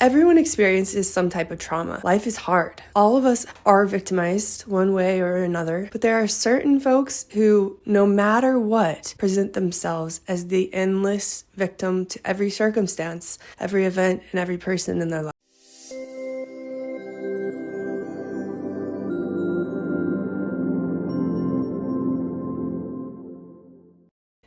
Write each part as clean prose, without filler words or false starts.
Everyone experiences some type of trauma. Life is hard. All of us are victimized one way or another, but there are certain folks who, no matter what, present themselves as the endless victim to every circumstance, every event, and every person in their life.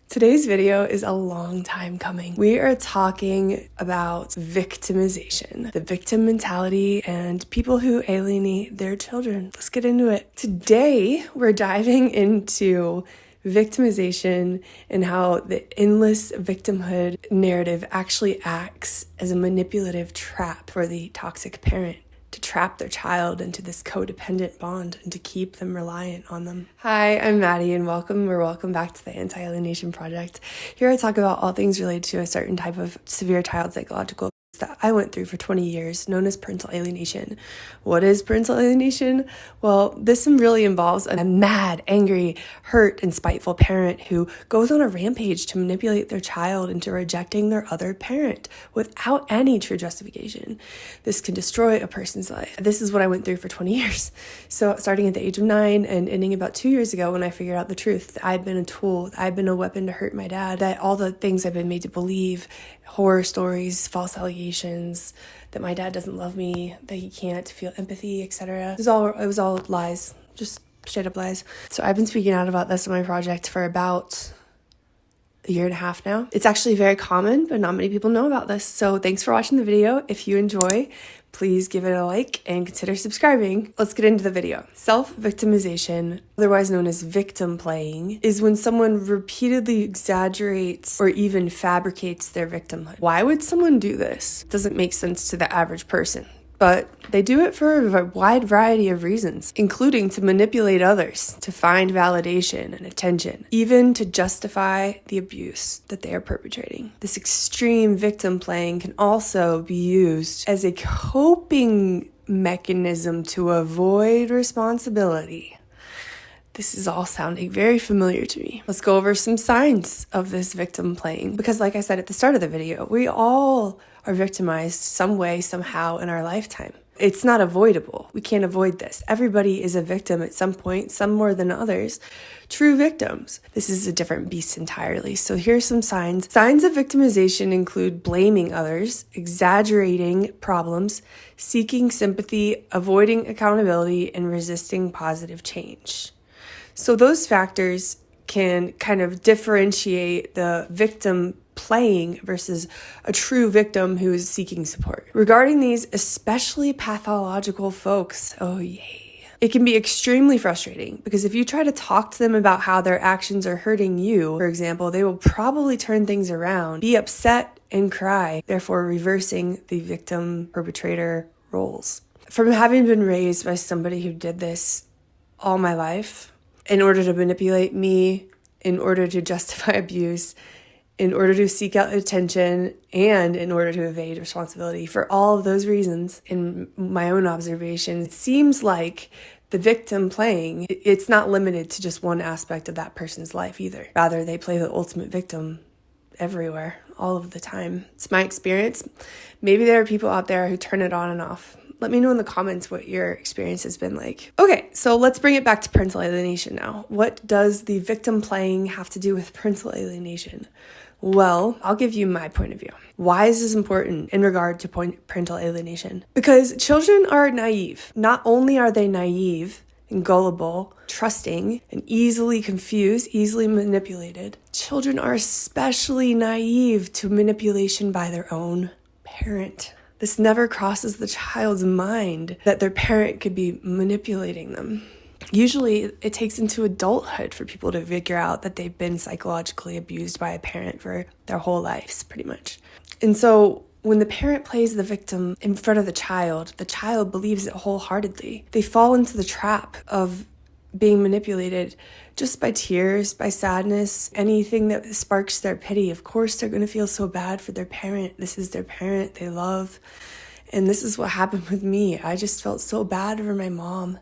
Today's video is a long time coming. We are talking about victimization, the victim mentality, and people who alienate their children. Let's get into it. Today, we're diving into victimization and how the endless victimhood narrative actually acts as a manipulative trap for the toxic parent, to trap their child into this codependent bond and to keep them reliant on them. Hi, I'm Maddie, and welcome back to the Anti-Alienation Project. Here I talk about all things related to a certain type of severe child psychological that I went through for 20 years, known as parental alienation. What is parental alienation? Well, this really involves a mad, angry, hurt, and spiteful parent who goes on a rampage to manipulate their child into rejecting their other parent without any true justification. This can destroy a person's life. This is what I went through for 20 years. So starting at the age of 9 and ending about 2 years ago when I figured out the truth, that I'd been a tool, that I'd been a weapon to hurt my dad, that all the things I've been made to believe, horror stories, false allegations, that my dad doesn't love me, that he can't feel empathy, etc. It was all lies, just straight up lies. So I've been speaking out about this in my project for about a year and a half now. It's actually very common, but not many people know about this. So thanks for watching the video. If you enjoy, please give it a like and consider subscribing. Let's get into the video. Self-victimization, otherwise known as victim playing, is when someone repeatedly exaggerates or even fabricates their victimhood. Why would someone do this? Doesn't make sense to the average person. But they do it for a wide variety of reasons, including to manipulate others, to find validation and attention, even to justify the abuse that they are perpetrating. This extreme victim playing can also be used as a coping mechanism to avoid responsibility. This is all sounding very familiar to me. Let's go over some signs of this victim playing, because like I said at the start of the video, we all are victimized some way, somehow in our lifetime. It's not avoidable. We can't avoid this. Everybody is a victim at some point, some more than others. True victims. This is a different beast entirely. So here's some signs. Signs of victimization include blaming others, exaggerating problems, seeking sympathy, avoiding accountability, and resisting positive change. So those factors can kind of differentiate the victim playing versus a true victim who is seeking support. Regarding these especially pathological folks, oh yay. It can be extremely frustrating because if you try to talk to them about how their actions are hurting you, for example, they will probably turn things around, be upset and cry, therefore reversing the victim perpetrator roles. From having been raised by somebody who did this all my life, in order to manipulate me, in order to justify abuse, in order to seek out attention, and in order to evade responsibility. For all of those reasons, in my own observation, it seems like the victim playing, it's not limited to just one aspect of that person's life either. Rather, they play the ultimate victim everywhere, all of the time. It's my experience. Maybe there are people out there who turn it on and off. Let me know in the comments what your experience has been like. Okay, so let's bring it back to parental alienation now. What does the victim playing have to do with parental alienation? Well, I'll give you my point of view. Why is this important in regard to parental alienation? Because children are naive. Not only are they naive and gullible, trusting, and easily confused, easily manipulated, children are especially naive to manipulation by their own parent. This never crosses the child's mind that their parent could be manipulating them. Usually, it takes into adulthood for people to figure out that they've been psychologically abused by a parent for their whole lives, pretty much. And so, when the parent plays the victim in front of the child believes it wholeheartedly. They fall into the trap of being manipulated just by tears, by sadness, anything that sparks their pity. Of course, they're going to feel so bad for their parent. This is their parent they love. And this is what happened with me. I just felt so bad for my mom.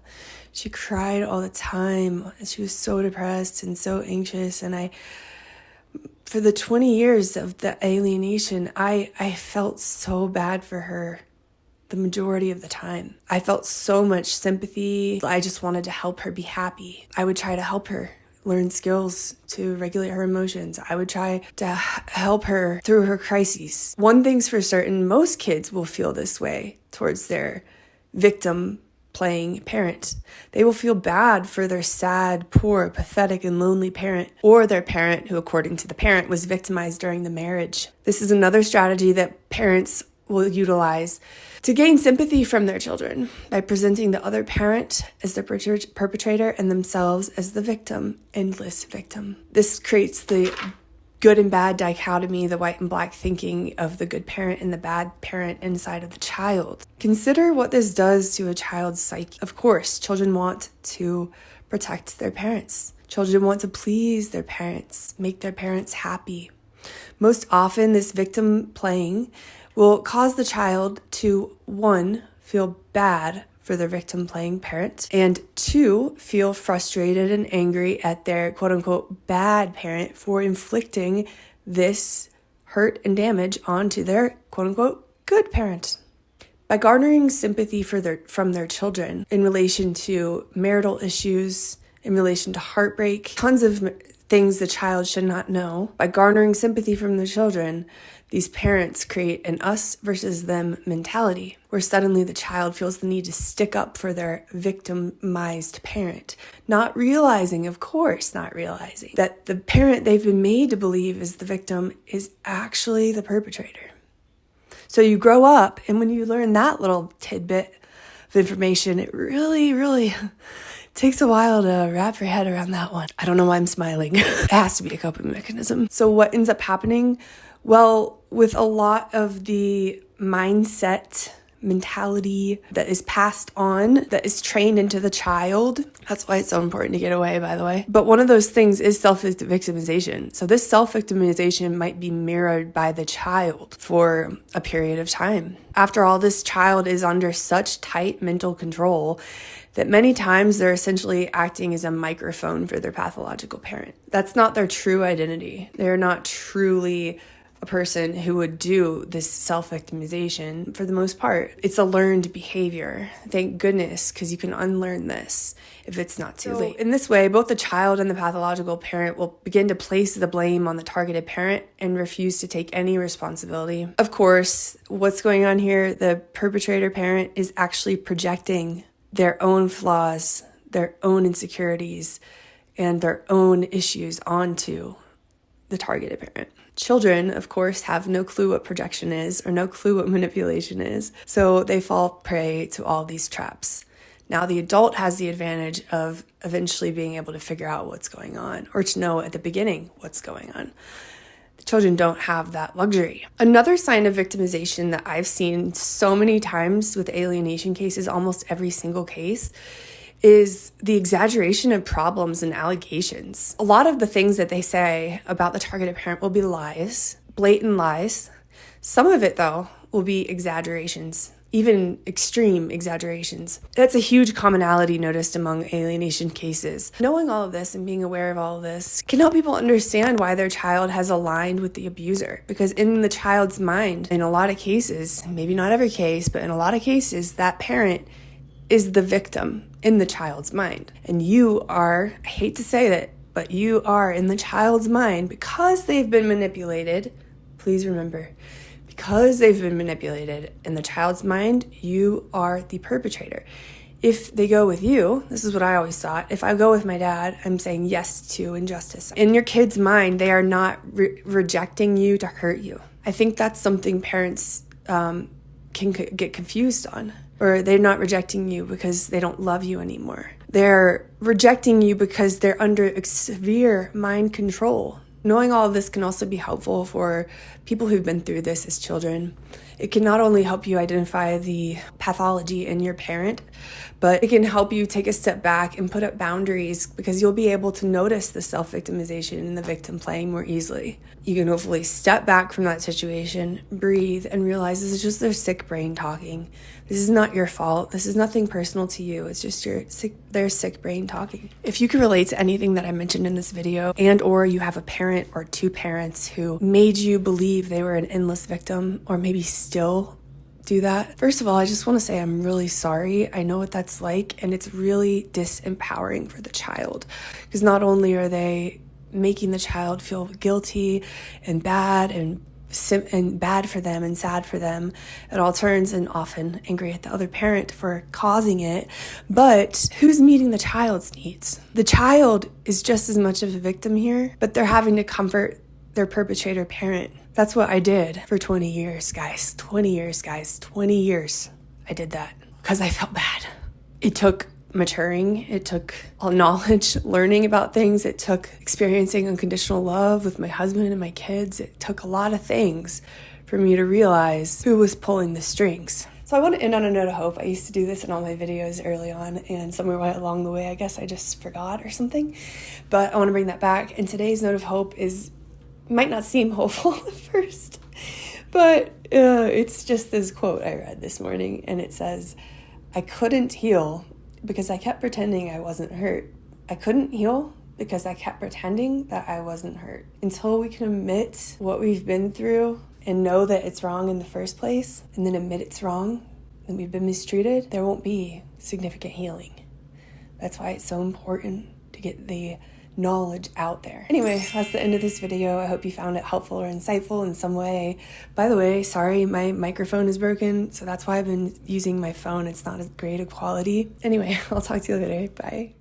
She cried all the time. She was so depressed and so anxious. And for the 20 years of the alienation, I felt so bad for her. the majority of the time. I felt so much sympathy. I just wanted to help her be happy. I would try to help her learn skills to regulate her emotions. I would try to help her through her crises. One thing's for certain, most kids will feel this way towards their victim playing parent. They will feel bad for their sad, poor, pathetic, and lonely parent, or their parent who, according to the parent, was victimized during the marriage. This is another strategy that parents will utilize to gain sympathy from their children by presenting the other parent as the perpetrator and themselves as the victim, endless victim. This creates the good and bad dichotomy, the white and black thinking of the good parent and the bad parent inside of the child. Consider what this does to a child's psyche. Of course, children want to protect their parents. Children want to please their parents, make their parents happy. Most often, this victim playing will cause the child to, 1, feel bad for their victim playing parent, and 2, feel frustrated and angry at their quote unquote bad parent for inflicting this hurt and damage onto their quote unquote good parent. By garnering sympathy from their children in relation to marital issues, in relation to heartbreak, tons of things the child should not know, by garnering sympathy from the children, these parents create an us versus them mentality, where suddenly the child feels the need to stick up for their victimized parent, not realizing that the parent they've been made to believe is the victim is actually the perpetrator. So you grow up, and when you learn that little tidbit of information, it really, really takes a while to wrap your head around that one. I don't know why I'm smiling. It has to be a coping mechanism. So what ends up happening? Well, with a lot of the mindset, mentality that is passed on, that is trained into the child. That's why it's so important to get away, by the way. But one of those things is self-victimization. So this self-victimization might be mirrored by the child for a period of time. After all, this child is under such tight mental control that many times they're essentially acting as a microphone for their pathological parent. That's not their true identity. They're not truly a person who would do this self-victimization for the most part. It's a learned behavior. Thank goodness, because you can unlearn this if it's not too late. In this way, both the child and the pathological parent will begin to place the blame on the targeted parent and refuse to take any responsibility. Of course, what's going on here, the perpetrator parent is actually projecting their own flaws, their own insecurities, and their own issues onto the targeted parent. Children, of course, have no clue what projection is or no clue what manipulation is, so they fall prey to all these traps. Now, the adult has the advantage of eventually being able to figure out what's going on, or to know at the beginning what's going on. The children don't have that luxury. Another sign of victimization that I've seen so many times with alienation cases, almost every single case, is the exaggeration of problems and allegations. A lot of the things that they say about the targeted parent will be lies, blatant lies. Some of it, though, will be exaggerations, even extreme exaggerations. That's a huge commonality noticed among alienation cases. Knowing all of this and being aware of all of this can help people understand why their child has aligned with the abuser. Because in the child's mind, in a lot of cases, maybe not every case, but in a lot of cases, that parent is the victim in the child's mind. And you are, I hate to say that, but you are in the child's mind because they've been manipulated. Please remember, because they've been manipulated in the child's mind, you are the perpetrator. If they go with you, this is what I always thought, if I go with my dad, I'm saying yes to injustice. In your kid's mind, they are not rejecting you to hurt you. I think that's something parents can get confused on. Or they're not rejecting you because they don't love you anymore. They're rejecting you because they're under severe mind control. Knowing all of this can also be helpful for people who've been through this as children. It can not only help you identify the pathology in your parent, but it can help you take a step back and put up boundaries because you'll be able to notice the self-victimization and the victim playing more easily. You can hopefully step back from that situation, breathe, and realize this is just their sick brain talking. This is not your fault. This is nothing personal to you. It's just their sick brain talking. If you can relate to anything that I mentioned in this video, and or you have a parent or two parents who made you believe they were an endless victim, or maybe still do that. First of all, I just want to say I'm really sorry. I know what that's like, and it's really disempowering for the child, because not only are they making the child feel guilty and bad and bad for them and sad for them at all turns, and often angry at the other parent for causing it, but who's meeting the child's needs? The child is just as much of a victim here, but they're having to comfort their perpetrator parent. That's what I did for 20 years, guys. 20 years, guys. 20 years. I did that because I felt bad. It took maturing. It took all knowledge, learning about things. It took experiencing unconditional love with my husband and my kids. It took a lot of things for me to realize who was pulling the strings. So I want to end on a note of hope. I used to do this in all my videos early on, and somewhere along the way, I guess I just forgot or something. But I want to bring that back. And today's note of hope might not seem hopeful at first, but it's just this quote I read this morning, and it says, "I couldn't heal because I kept pretending I wasn't hurt. I couldn't heal because I kept pretending that I wasn't hurt." Until we can admit what we've been through and know that it's wrong in the first place, and then admit it's wrong and we've been mistreated, there won't be significant healing. That's why it's so important to get the knowledge out there. Anyway, that's the end of this video. I hope you found it helpful or insightful in some way. By the way, sorry, my microphone is broken, so that's why I've been using my phone. It's not as great a quality. Anyway, I'll talk to you later. Bye.